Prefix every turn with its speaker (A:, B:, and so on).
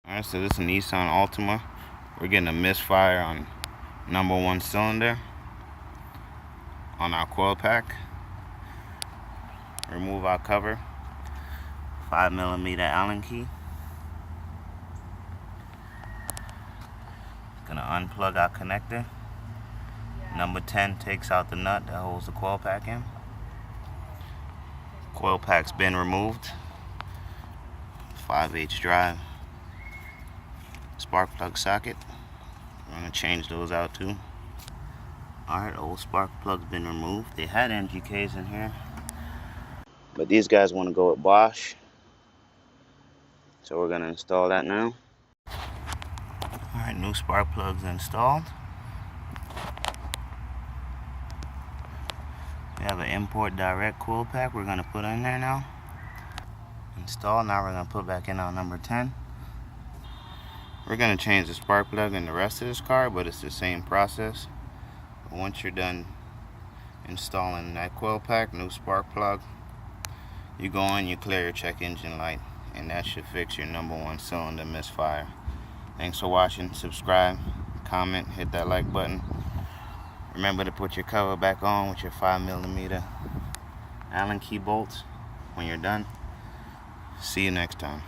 A: Alright, so this is a Nissan Alitima. We're getting a misfire on #1 cylinder on our coil pack. Remove our cover, 5mm Allen key. Gonna unplug our connector. Number 10 takes out the nut that holds the coil pack in. Coil pack's been removed. 5/8 drive. Spark plug socket. We're gonna change those out too. Alright, old spark plug's been removed. They had NGKs in here, but these guys want to go with Bosch, so we're gonna install that now. Alright, new spark plug's installed. We have an import direct coil pack we're gonna put in there now. Install. Now we're gonna put back in our number 10. We're gonna change the spark plug in the rest of this car, but it's the same process. Once you're done installing that coil pack, new spark plug, you go on, you clear your check engine light, and that should fix your #1 cylinder misfire. Thanks for watching. Subscribe, comment, hit that like button. Remember to put your cover back on with your 5mm Allen key bolts when you're done. See you next time.